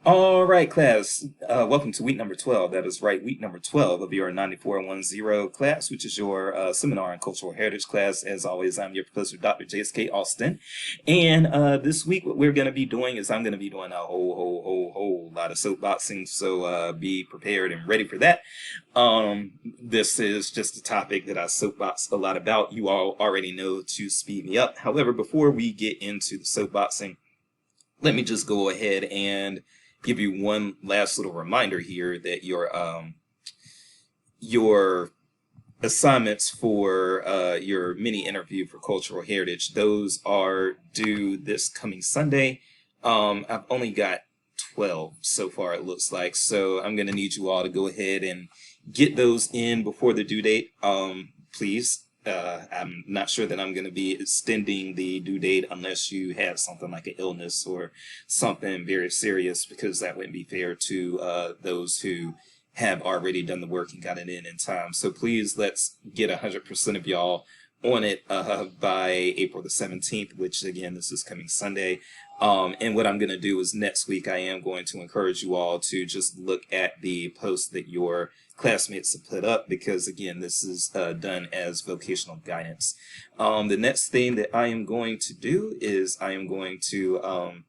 All right, class. Welcome to week number 12. That is right, week number 12 of your 9410 class, which is your seminar and cultural heritage class. As always, I'm your professor, Dr. J.S.K. Austin. And this week, what we're going to be doing is I'm going to be doing a whole lot of soapboxing. So be prepared and ready for that. This is just a topic that I soapbox a lot about. You all already know to speed me up. However, before we get into the soapboxing, let me just go ahead and give you one last little reminder here that your assignments for your mini interview for cultural heritage, those are due this coming Sunday. I've only got 12 so far, it looks like, so I'm going to need you all to go ahead and get those in before the due date, please. I'm not sure that I'm going to be extending the due date unless you have something like an illness or something very serious, because that wouldn't be fair to those who have already done the work and got it in time. So please, let's get 100% of y'all on it by April the 17th, which again, this is coming Sunday. And what I'm going to do is next week, I am going to encourage you all to just look at the post that your classmates have put up, because again, this is done as vocational guidance. The next thing that I am going to do is I am going to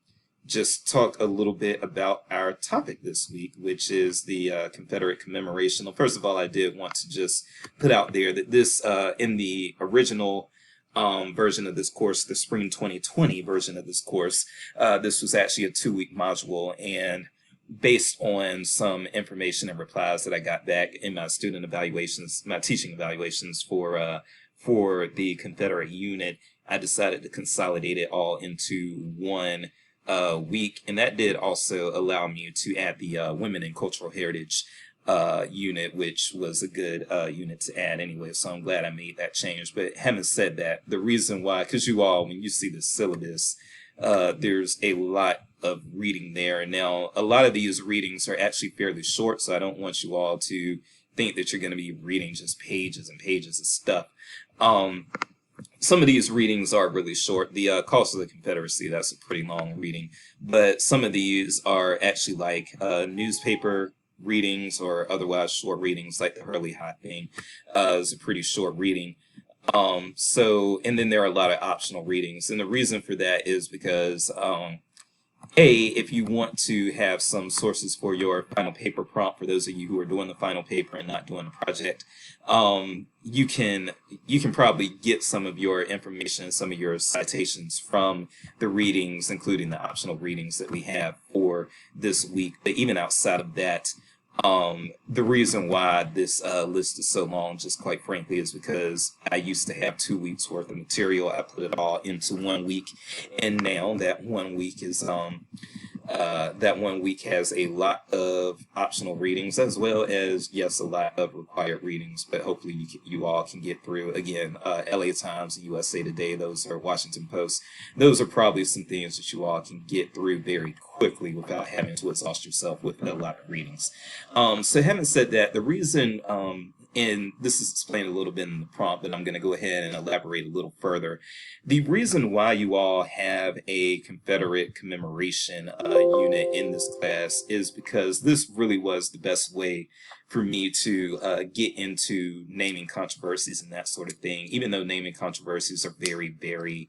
just talk a little bit about our topic this week, which is the Confederate commemoration. Well, first of all, I did want to just put out there that this, in the original version of this course, the spring 2020 version of this course, this was actually a 2-week module, and based on some information and replies that I got back in my student evaluations, my teaching evaluations for the Confederate unit, I decided to consolidate it all into one week, and that did also allow me to add the Women in Cultural Heritage unit, which was a good unit to add anyway, so I'm glad I made that change. But having said that, the reason why, because you all, when you see the syllabus, there's a lot of reading there. Now, a lot of these readings are actually fairly short, so I don't want you all to think that you're going to be reading just pages and pages of stuff. Some of these readings are really short. The Cost of the Confederacy, that's a pretty long reading, but some of these are actually like newspaper readings or otherwise short readings, like the Hurley Hot thing is a pretty short reading. And then there are a lot of optional readings, and the reason for that is because if you want to have some sources for your final paper prompt, for those of you who are doing the final paper and not doing the project, you can probably get some of your information, some of your citations from the readings, including the optional readings that we have for this week. But even outside of that, the reason why this list is so long, just quite frankly, is because I used to have 2 weeks worth of material. I put it all into 1 week, and now that 1 week is that 1 week has a lot of optional readings, as well as, yes, a lot of required readings, but hopefully you all can get through. Again, LA Times, USA Today, those are Washington Post. Those are probably some things that you all can get through very quickly without having to exhaust yourself with a lot of readings. So having said that, the reason, and this is explained a little bit in the prompt, but I'm going to go ahead and elaborate a little further. The reason why you all have a Confederate commemoration unit in this class is because this really was the best way for me to get into naming controversies and that sort of thing, even though naming controversies are very, very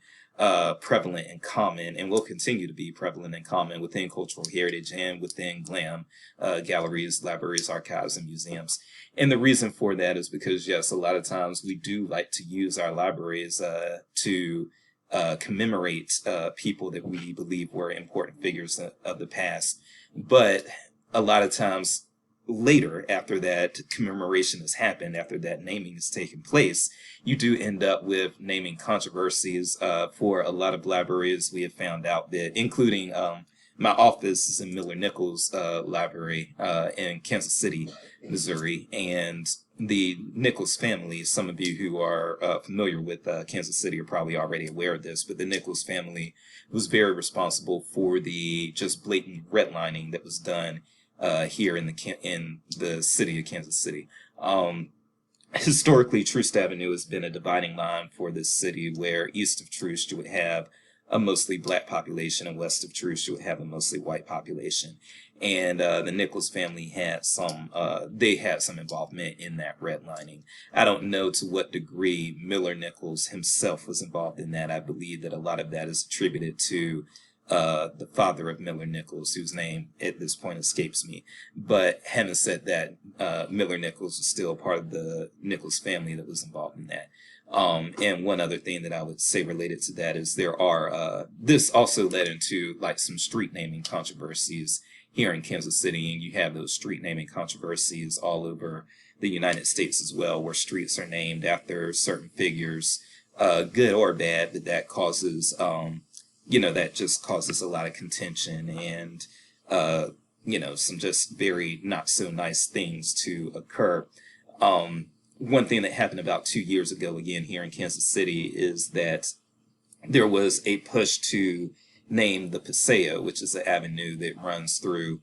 prevalent and common, and will continue to be prevalent and common within cultural heritage and within GLAM, galleries, libraries, archives, and museums. And the reason for that is because, yes, a lot of times we do like to use our libraries to commemorate people that we believe were important figures of the past. But a lot of times later, after that commemoration has happened, after that naming has taken place, you do end up with naming controversies for a lot of libraries. We have found out that, including my office is in Miller Nichols Library in Kansas City, Missouri, and the Nichols family, some of you who are familiar with Kansas City are probably already aware of this, but the Nichols family was very responsible for the just blatant redlining that was done here in the city of Kansas City. Historically, Troost Avenue has been a dividing line for this city, where east of Troost you would have a mostly black population, and west of Troost you would have a mostly white population. And the Nichols family had some involvement in that redlining. I don't know to what degree Miller Nichols himself was involved in that. I believe that a lot of that is attributed to the father of Miller Nichols, whose name at this point escapes me. But having said that, Miller Nichols was still part of the Nichols family that was involved in that. And one other thing that I would say related to that is this also led into like some street naming controversies here in Kansas City, and you have those street naming controversies all over the United States as well, where streets are named after certain figures, good or bad, but that causes, that just causes a lot of contention and, some just very not so nice things to occur. One thing that happened about 2 years ago, again, here in Kansas City, is that there was a push to name the Paseo, which is the avenue that runs through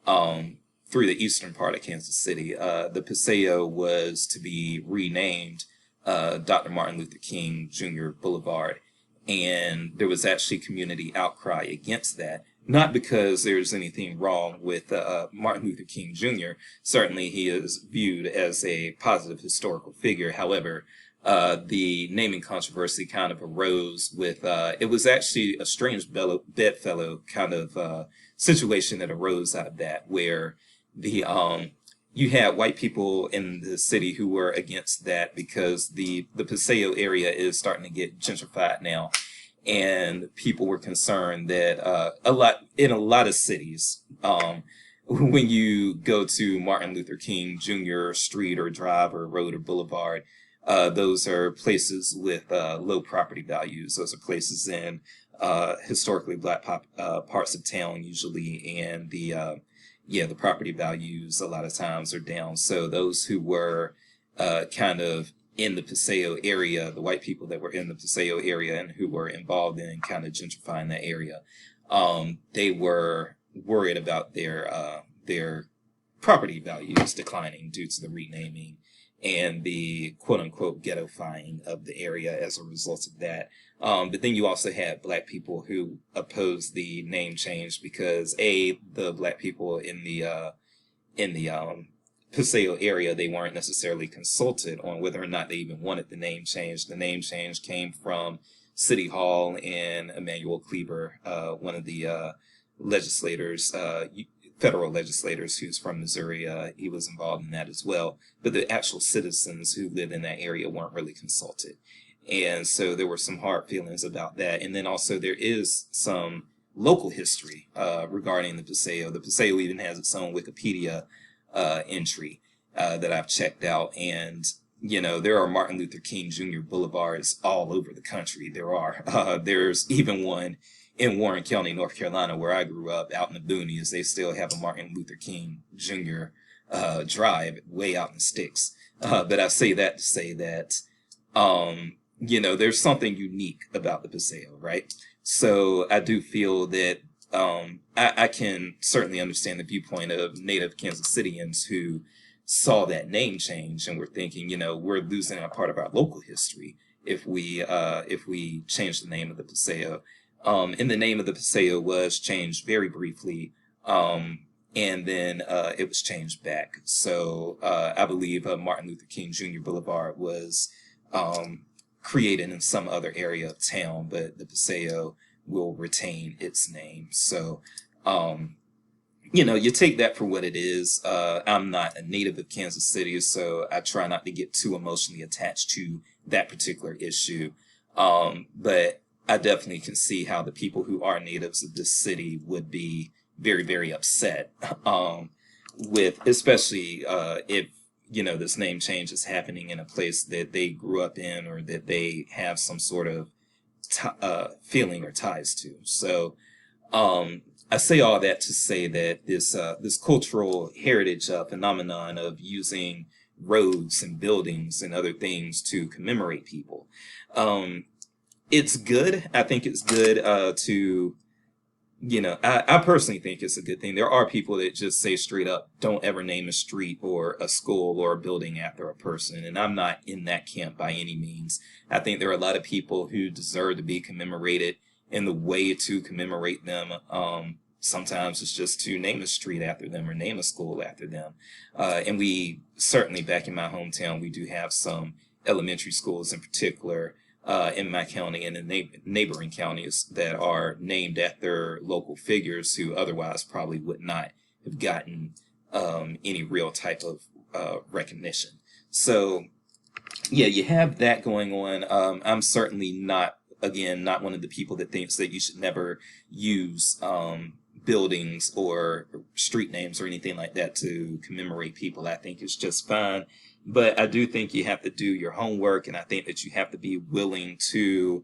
the eastern part of Kansas City. The Paseo was to be renamed Dr. Martin Luther King Jr. Boulevard, and there was actually community outcry against that. Not because there's anything wrong with Martin Luther King Jr. Certainly he is viewed as a positive historical figure. However, the naming controversy kind of arose with, it was actually a strange bedfellow kind of situation that arose out of that, where you had white people in the city who were against that because the Paseo area is starting to get gentrified now. And people were concerned that in a lot of cities, when you go to Martin Luther King Jr. Street or Drive or Road or Boulevard, those are places with low property values. Those are places in historically black parts of town usually, and the property values a lot of times are down. So those who were kind of in the Paseo area, the white people that were in the Paseo area and who were involved in kind of gentrifying that area, they were worried about their property values declining due to the renaming and the quote-unquote ghettoifying of the area as a result of that. But then you also had black people who opposed the name change because the black people in the Paseo area, they weren't necessarily consulted on whether or not they even wanted the name change. The name change came from City Hall and Emanuel Cleaver, one of the legislators, federal legislators who's from Missouri. He was involved in that as well. But the actual citizens who lived in that area weren't really consulted. And so there were some hard feelings about that. And then also there is some local history regarding the Paseo. The Paseo even has its own Wikipedia entry that I've checked out. And, there are Martin Luther King Jr. Boulevards all over the country. There's even one in Warren County, North Carolina, where I grew up, out in the boonies. They still have a Martin Luther King Jr. Drive way out in the sticks. But I say that to say that, there's something unique about the Paseo, right? So I do feel that I can certainly understand the viewpoint of native Kansas Cityans who saw that name change and were thinking, we're losing a part of our local history if we change the name of the Paseo. And the name of the Paseo was changed very briefly, and then it was changed back. So I believe Martin Luther King Jr. Boulevard was created in some other area of town, but the Paseo will retain its name. So, you take that for what it is. I'm not a native of Kansas City, so I try not to get too emotionally attached to that particular issue. But I definitely can see how the people who are natives of this city would be very, very upset, especially if, this name change is happening in a place that they grew up in or that they have some sort of feeling or ties to. So I say all that to say that this cultural heritage phenomenon of using roads and buildings and other things to commemorate people, it's good. I think it's good to, I personally think it's a good thing. There are people that just say straight up, don't ever name a street or a school or a building after a person. And I'm not in that camp by any means. I think there are a lot of people who deserve to be commemorated and the way to commemorate them. Sometimes it's just to name a street after them or name a school after them. And we certainly, back in my hometown, we do have some elementary schools in particular in my county and in neighboring counties that are named after local figures who otherwise probably would not have gotten any real type of recognition. So, yeah, you have that going on. I'm certainly not, again, not one of the people that thinks that you should never use buildings or street names or anything like that to commemorate people. I think it's just fine. But I do think you have to do your homework, and I think that you have to be willing to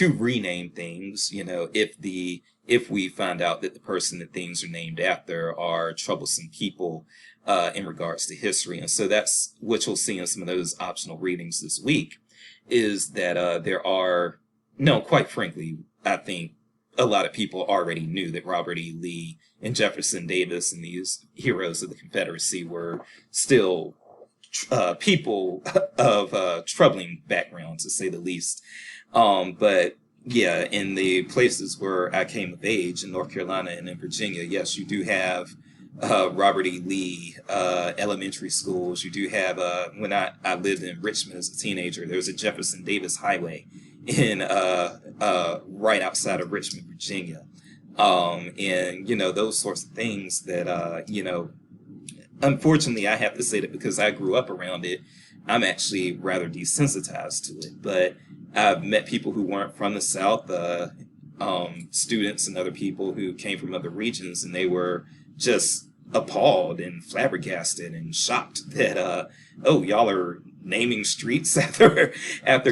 rename things, you know, if we find out that the person that things are named after are troublesome people in regards to history. And so that's what you'll see in some of those optional readings this week, is that there are, no, quite frankly, I think a lot of people already knew that Robert E. Lee and Jefferson Davis and these heroes of the Confederacy were still people of troubling background, to say the least. But yeah, in the places where I came of age, in North Carolina and in Virginia, yes, you do have Robert E. Lee elementary schools. You do have, when I lived in Richmond as a teenager, there was a Jefferson Davis Highway in right outside of Richmond, Virginia. And, you know, those sorts of things that, you know, unfortunately, I have to say that because I grew up around it, I'm actually rather desensitized to it. But I've met people who weren't from the South, students and other people who came from other regions, and they were just appalled and flabbergasted and shocked that, oh, y'all are naming streets after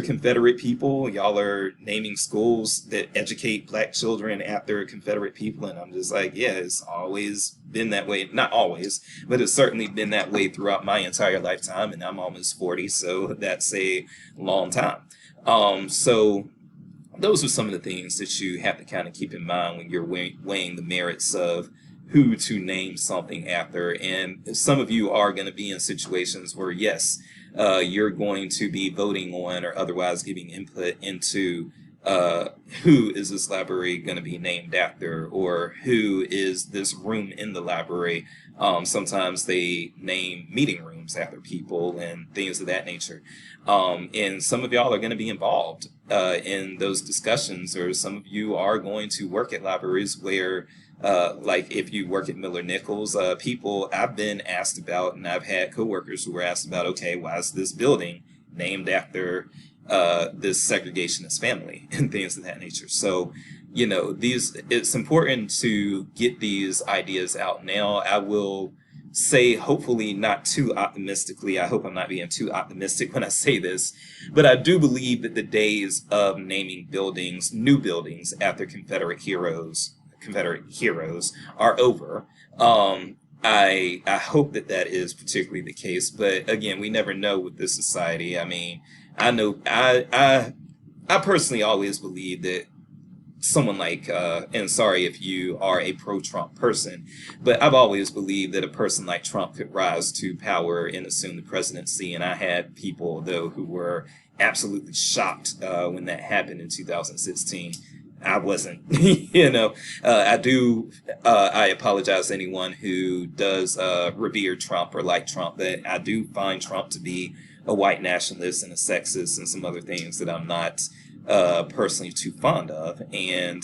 Confederate people. Y'all are naming schools that educate black children after Confederate people. And I'm just like, yeah, it's always been that way. Not always, but it's certainly been that way throughout my entire lifetime. And I'm almost 40, so that's a long time. So those are some of the things that you have to kind of keep in mind when you're weighing the merits of who to name something after. And some of you are going to be in situations where, yes, you're going to be voting on or otherwise giving input into who is this library going to be named after, or who is this room in the library. Sometimes they name meeting rooms after people and things of that nature. And some of y'all are going to be involved in those discussions, or some of you are going to work at libraries where like if you work at Miller Nichols, people I've been asked about, and I've had coworkers who were asked about, okay, why is this building named after this segregationist family and things of that nature. So, you know, it's important to get these ideas out now. I will say, hopefully not too optimistically, I hope I'm not being too optimistic when I say this, but I do believe that the days of naming buildings, new buildings after Confederate heroes are over. I hope that is particularly the case, but again, we never know with this society. I mean, I know I personally always believe that someone like, and sorry if you are a pro-Trump person, but I've always believed that a person like Trump could rise to power and assume the presidency. And I had people, though, who were absolutely shocked when that happened in 2016. I wasn't, you know, I apologize to anyone who does revere Trump or like Trump, but I do find Trump to be a white nationalist and a sexist and some other things that I'm not personally too fond of. And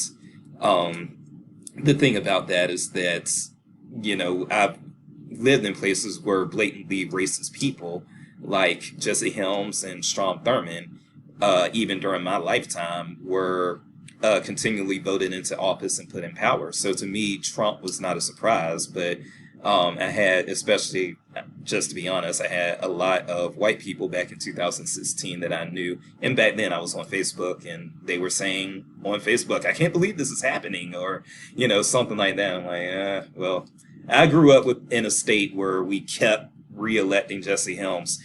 the thing about that is that, you know, I've lived in places where blatantly racist people like Jesse Helms and Strom Thurmond, even during my lifetime, were continually voted into office and put in power. So to me, Trump was not a surprise, but I had, especially, just to be honest, I had a lot of white people back in 2016 that I knew. And back then I was on Facebook and they were saying on Facebook, I can't believe this is happening, or, you know, something like that. I'm like, well, I grew up in a state where we kept re-electing Jesse Helms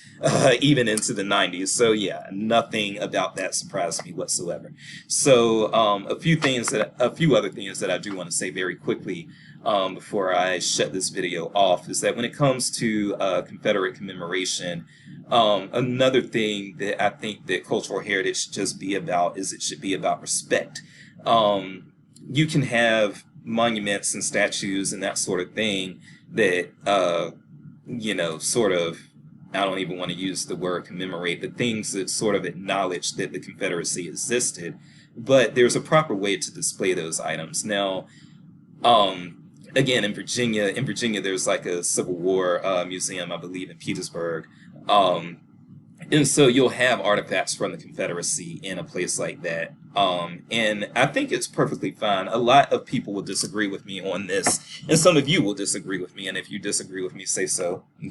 even into the 90s. So yeah, nothing about that surprised me whatsoever. So a few other things that I do want to say very quickly before I shut this video off, is that when it comes to Confederate commemoration, another thing that I think that cultural heritage should just be about is it should be about respect. You can have monuments and statues and that sort of thing that, sort of, I don't even want to use the word commemorate, but things that sort of acknowledge that the Confederacy existed. But there's a proper way to display those items. Now, again, in Virginia, there's like a Civil War museum, I believe, in Petersburg. And so you'll have artifacts from the Confederacy in a place like that. And I think it's perfectly fine. A lot of people will disagree with me on this, and some of you will disagree with me. And if you disagree with me, say so. You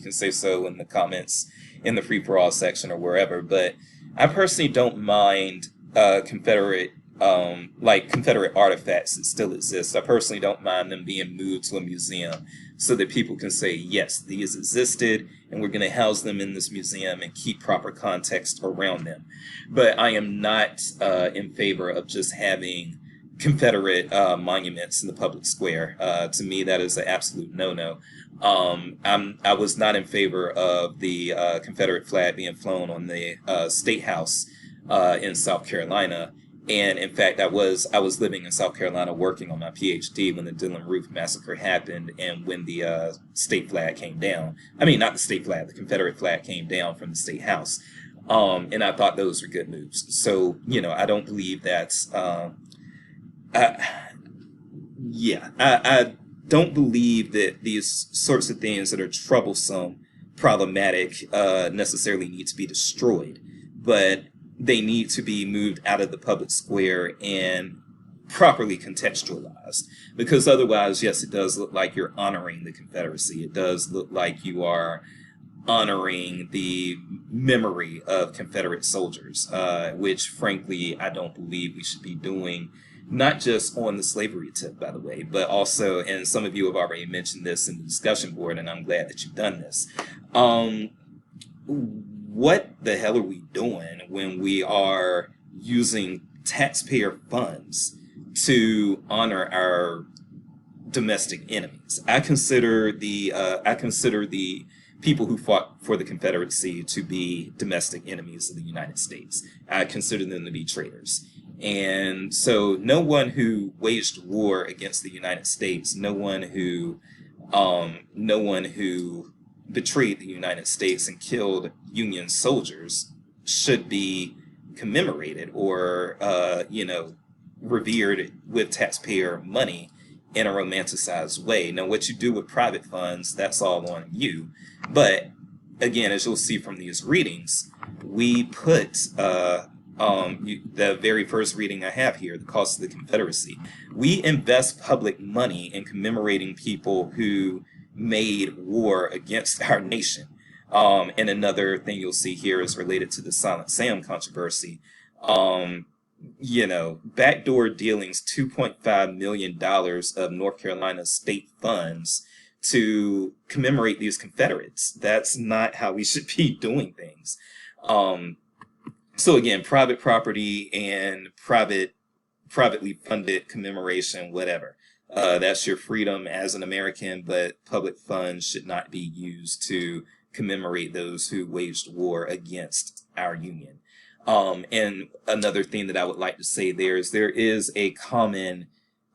can say so in the comments, in the free for all section, or wherever. But I personally don't mind Confederate Confederate artifacts that still exist. I personally don't mind them being moved to a museum so that people can say, yes, these existed, and we're going to house them in this museum and keep proper context around them. But I am not in favor of just having Confederate monuments in the public square. To me, that is an absolute no-no. I was not in favor of the Confederate flag being flown on the State House in South Carolina. And in fact, I was living in South Carolina working on my PhD when the Dillon Roof Massacre happened, and when the state flag came down. I mean, not the state flag, the Confederate flag came down from the State House. And I thought those were good moves. So, I don't believe that's, I don't believe that these sorts of things that are troublesome, problematic, necessarily need to be destroyed. But they need to be moved out of the public square and properly contextualized. Because otherwise, yes, it does look like you're honoring the Confederacy. It does look like you are honoring the memory of Confederate soldiers, which, frankly, I don't believe we should be doing, not just on the slavery tip, by the way, but also, and some of you have already mentioned this in the discussion board, and I'm glad that you've done this. What the hell are we doing when we are using taxpayer funds to honor our domestic enemies? I consider the people who fought for the Confederacy to be domestic enemies of the United States. I consider them to be traitors. And so no one who waged war against the United States, no one who betrayed the United States and killed Union soldiers should be commemorated or, revered with taxpayer money in a romanticized way. Now, what you do with private funds, that's all on you. But again, as you'll see from these readings, we put the very first reading I have here, the cost of the Confederacy. We invest public money in commemorating people who made war against our nation. And another thing you'll see here is related to the Silent Sam controversy. Backdoor dealings, $2.5 million of North Carolina state funds to commemorate these Confederates. That's not how we should be doing things. So again, private property and privately funded commemoration, whatever. That's your freedom as an American, but public funds should not be used to commemorate those who waged war against our Union. And another thing that I would like to say there is a common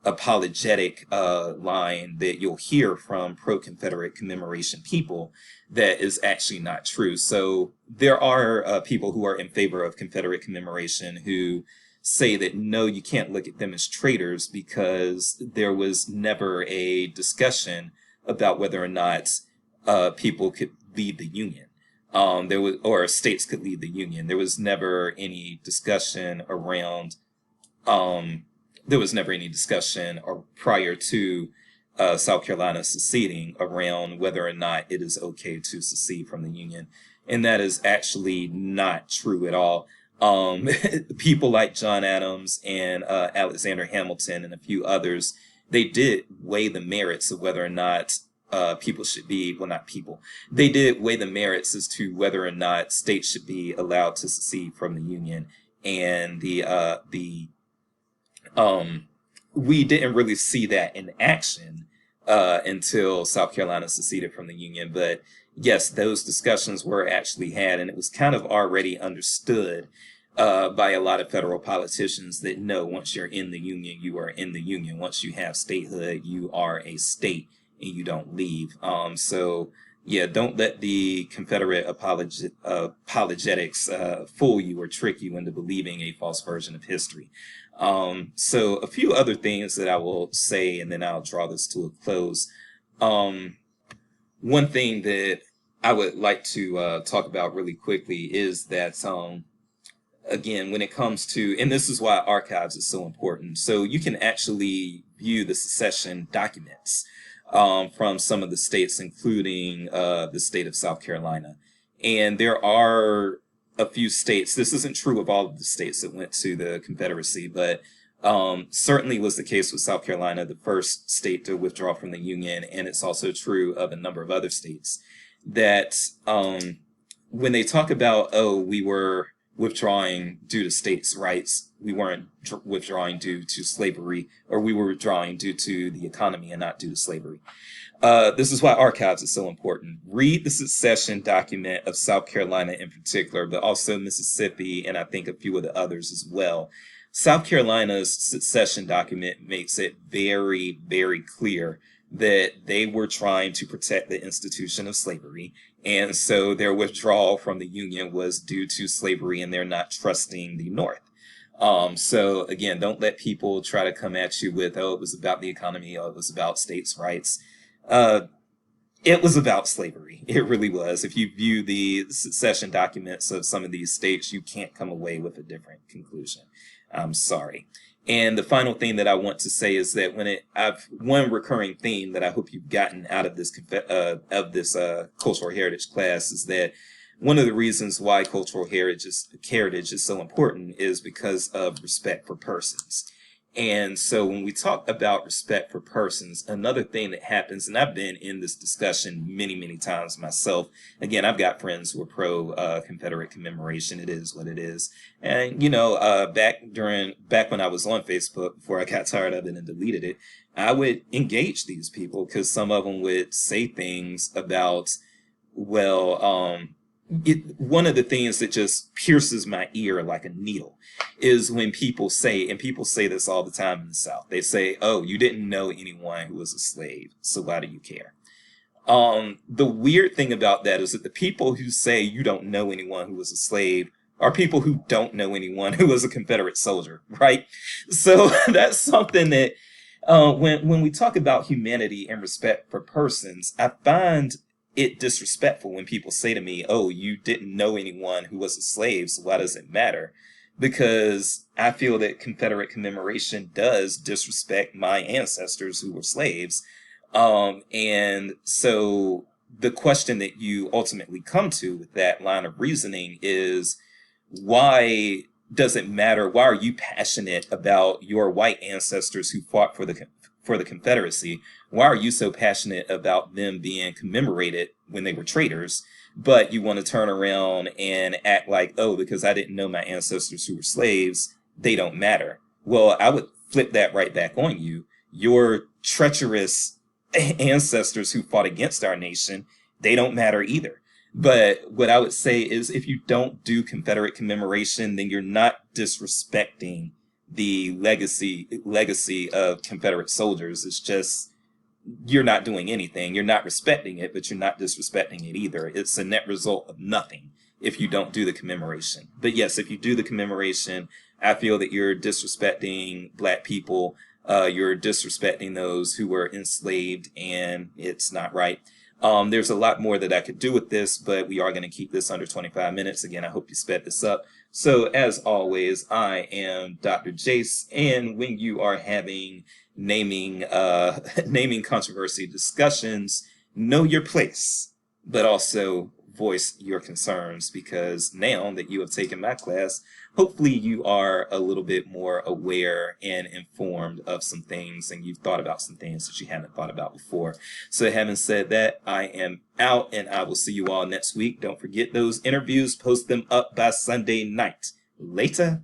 apologetic line that you'll hear from pro-Confederate commemoration people that is actually not true. So there are people who are in favor of Confederate commemoration who say that, no, you can't look at them as traitors because there was never a discussion about whether or not people could leave the Union. Or states could leave the Union. There was never any discussion around, or prior to South Carolina seceding around whether or not it is okay to secede from the Union. And that is actually not true at all. People like John Adams and Alexander Hamilton and a few others, they did weigh the merits of whether or not people should be, well, not people. They did weigh the merits as to whether or not states should be allowed to secede from the Union. And we didn't really see that in action until South Carolina seceded from the Union. But yes, those discussions were actually had, and it was kind of already understood by a lot of federal politicians that no, once you're in the Union, you are in the Union. Once you have statehood, you are a state and you don't leave. So yeah, don't let the Confederate apologetics fool you or trick you into believing a false version of history. So a few other things that I will say, and then I'll draw this to a close. One thing that I would like to talk about really quickly is that, again, when it comes to, and this is why archives is so important. So you can actually view the secession documents from some of the states, including the state of South Carolina. And there are a few states, this isn't true of all of the states that went to the Confederacy, but certainly was the case with South Carolina, the first state to withdraw from the Union. And it's also true of a number of other states that when they talk about, oh, we were withdrawing due to states' rights, we weren't withdrawing due to slavery, or we were withdrawing due to the economy and not due to slavery. This is why archives is so important. Read the secession document of South Carolina in particular, but also Mississippi, and I think a few of the others as well. South Carolina's secession document makes it very, very clear that they were trying to protect the institution of slavery. And so their withdrawal from the Union was due to slavery and they're not trusting the North. So again, don't let people try to come at you with, oh, it was about the economy, oh, it was about states' rights. It was about slavery. It really was. If you view the secession documents of some of these states, you can't come away with a different conclusion. I'm sorry. And the final thing that I want to say is that one recurring theme that I hope you've gotten out of this cultural heritage class is that one of the reasons why cultural heritage is so important is because of respect for persons. And so when we talk about respect for persons, another thing that happens, and I've been in this discussion many, many times myself. Again, I've got friends who are pro Confederate commemoration. It is what it is. And, back when I was on Facebook, before I got tired of it and deleted it, I would engage these people because some of them would say things about, well, one of the things that just pierces my ear like a needle is when people say, and people say this all the time in the South, they say, oh, you didn't know anyone who was a slave, so why do you care? The weird thing about that is that the people who say you don't know anyone who was a slave are people who don't know anyone who was a Confederate soldier, right? So that's something that when we talk about humanity and respect for persons, I find it disrespectful when people say to me, oh, you didn't know anyone who was a slave, so why does it matter? Because I feel that Confederate commemoration does disrespect my ancestors who were slaves. And so the question that you ultimately come to with that line of reasoning is, why does it matter? Why are you passionate about your white ancestors who fought for the Confederacy? Why are you so passionate about them being commemorated when they were traitors, but you want to turn around and act like, oh, because I didn't know my ancestors who were slaves, they don't matter? Well, I would flip that right back on you. Your treacherous ancestors who fought against our nation, they don't matter either. But what I would say is, if you don't do Confederate commemoration, then you're not disrespecting the legacy of Confederate soldiers. It's just, you're not doing anything. You're not respecting it, but you're not disrespecting it either. It's a net result of nothing if you don't do the commemoration. But yes, if you do the commemoration, I feel that you're disrespecting Black people. You're disrespecting those who were enslaved, and it's not right. There's a lot more that I could do with this, but we are going to keep this under 25 minutes. Again, I hope you sped this up. So as always, I am Dr. Jace, and when you are having naming controversy discussions, know your place, but also voice your concerns, because now that you have taken my class, hopefully you are a little bit more aware and informed of some things, and you've thought about some things that you haven't thought about before. So having said that, I am out, and I will see you all next week. Don't forget those interviews. Post them up by Sunday night. Later.